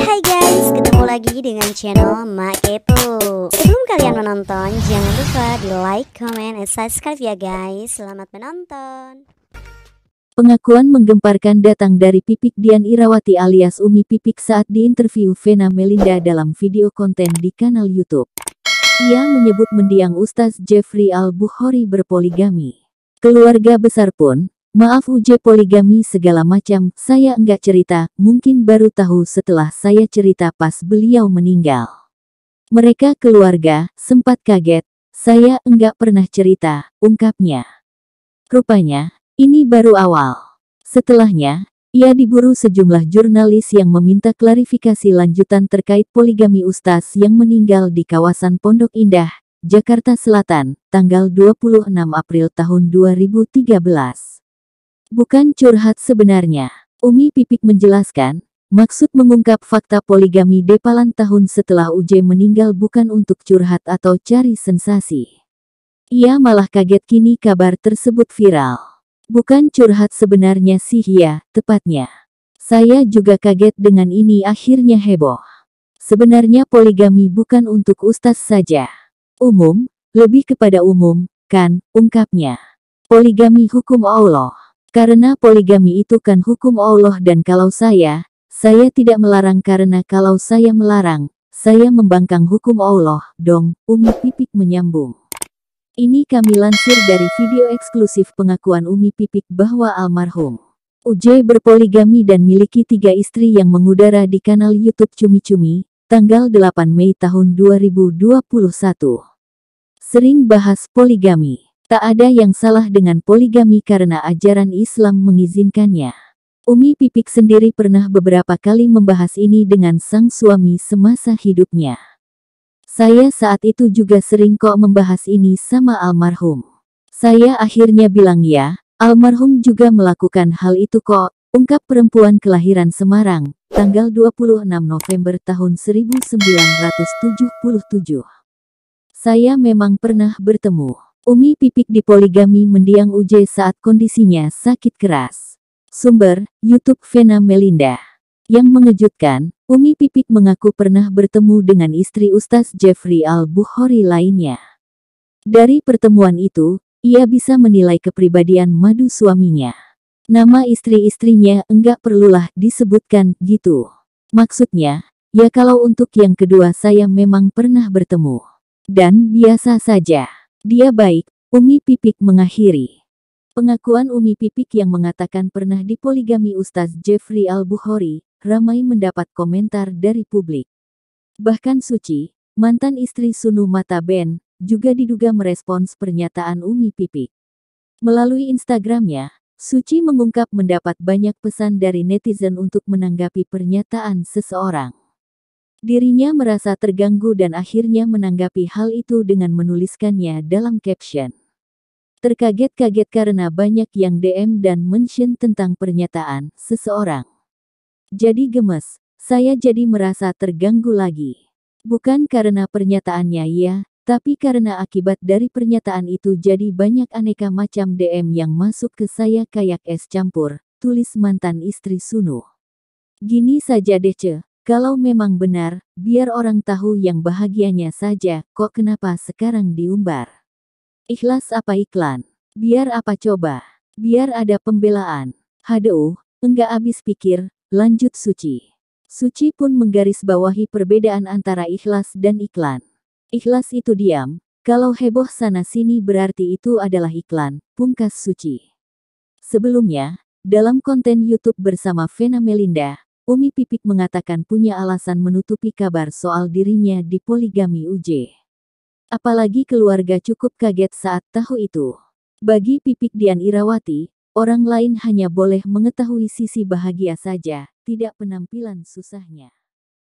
Hai guys, ketemu lagi dengan channel Mak Kepo. Sebelum kalian menonton, jangan lupa di like, comment, and subscribe ya guys. Selamat menonton. Pengakuan menggemparkan datang dari Pipik Dian Irawati alias Umi Pipik saat diinterview Vena Melinda dalam video konten di kanal YouTube. Ia menyebut mendiang Ustaz Jeffrey Al-Bukhari berpoligami. Keluarga besar pun, maaf Uje poligami segala macam, saya enggak cerita, mungkin baru tahu setelah saya cerita pas beliau meninggal. Mereka keluarga, sempat kaget, saya enggak pernah cerita, ungkapnya. Rupanya, ini baru awal. Setelahnya, ia diburu sejumlah jurnalis yang meminta klarifikasi lanjutan terkait poligami Ustaz yang meninggal di kawasan Pondok Indah, Jakarta Selatan, tanggal 26 April tahun 2013. Bukan curhat sebenarnya. Umi Pipik menjelaskan, maksud mengungkap fakta poligami depalan tahun setelah Uje meninggal bukan untuk curhat atau cari sensasi. Ia malah kaget kini kabar tersebut viral. Bukan curhat sebenarnya sih ya, tepatnya. Saya juga kaget dengan ini akhirnya heboh. Sebenarnya poligami bukan untuk Ustaz saja. Umum, lebih kepada umum, kan, ungkapnya. Poligami hukum Allah. Karena poligami itu kan hukum Allah dan kalau saya tidak melarang karena kalau saya melarang, saya membangkang hukum Allah, dong, Umi Pipik menyambung. Ini kami lansir dari video eksklusif pengakuan Umi Pipik bahwa almarhum Uje berpoligami dan miliki 3 istri yang mengudara di kanal YouTube Cumi Cumi, tanggal 8 Mei tahun 2021. Sering bahas poligami. Tak ada yang salah dengan poligami karena ajaran Islam mengizinkannya. Umi Pipik sendiri pernah beberapa kali membahas ini dengan sang suami semasa hidupnya. Saya saat itu juga sering kok membahas ini sama almarhum. Saya akhirnya bilang ya, almarhum juga melakukan hal itu kok, ungkap perempuan kelahiran Semarang, tanggal 26 November tahun 1977. Saya memang pernah bertemu Umi Pipik di poligami mendiang Uje saat kondisinya sakit keras. Sumber, YouTube Vena Melinda. Yang mengejutkan, Umi Pipik mengaku pernah bertemu dengan istri Ustaz Jeffrey Al-Bukhari lainnya. Dari pertemuan itu, ia bisa menilai kepribadian madu suaminya. Nama istri-istrinya enggak perlulah disebutkan, gitu. Maksudnya, ya kalau untuk yang kedua saya memang pernah bertemu. Dan biasa saja. Dia baik, Umi Pipik mengakhiri. Pengakuan Umi Pipik yang mengatakan pernah dipoligami Ustaz Jeffrey Al-Bukhari, ramai mendapat komentar dari publik. Bahkan Suci, mantan istri Sunu Mata Ben, juga diduga merespons pernyataan Umi Pipik. Melalui Instagramnya, Suci mengungkap mendapat banyak pesan dari netizen untuk menanggapi pernyataan seseorang. Dirinya merasa terganggu dan akhirnya menanggapi hal itu dengan menuliskannya dalam caption. Terkaget-kaget karena banyak yang DM dan mention tentang pernyataan seseorang. Jadi gemes, saya jadi merasa terganggu lagi. Bukan karena pernyataannya ya, tapi karena akibat dari pernyataan itu jadi banyak aneka macam DM yang masuk ke saya kayak es campur, tulis mantan istri Sunu. Gini saja deh kalau memang benar, biar orang tahu yang bahagianya saja, kok kenapa sekarang diumbar? Ikhlas apa iklan? Biar apa coba? Biar ada pembelaan. Haduh, enggak habis pikir. Lanjut Suci. Suci pun menggarisbawahi perbedaan antara ikhlas dan iklan. Ikhlas itu diam, kalau heboh sana-sini berarti itu adalah iklan, pungkas Suci. Sebelumnya, dalam konten YouTube bersama Vena Melinda, Umi Pipik mengatakan punya alasan menutupi kabar soal dirinya dipoligami Uje. Apalagi keluarga cukup kaget saat tahu itu. Bagi Pipik Dian Irawati, orang lain hanya boleh mengetahui sisi bahagia saja, tidak penampilan susahnya.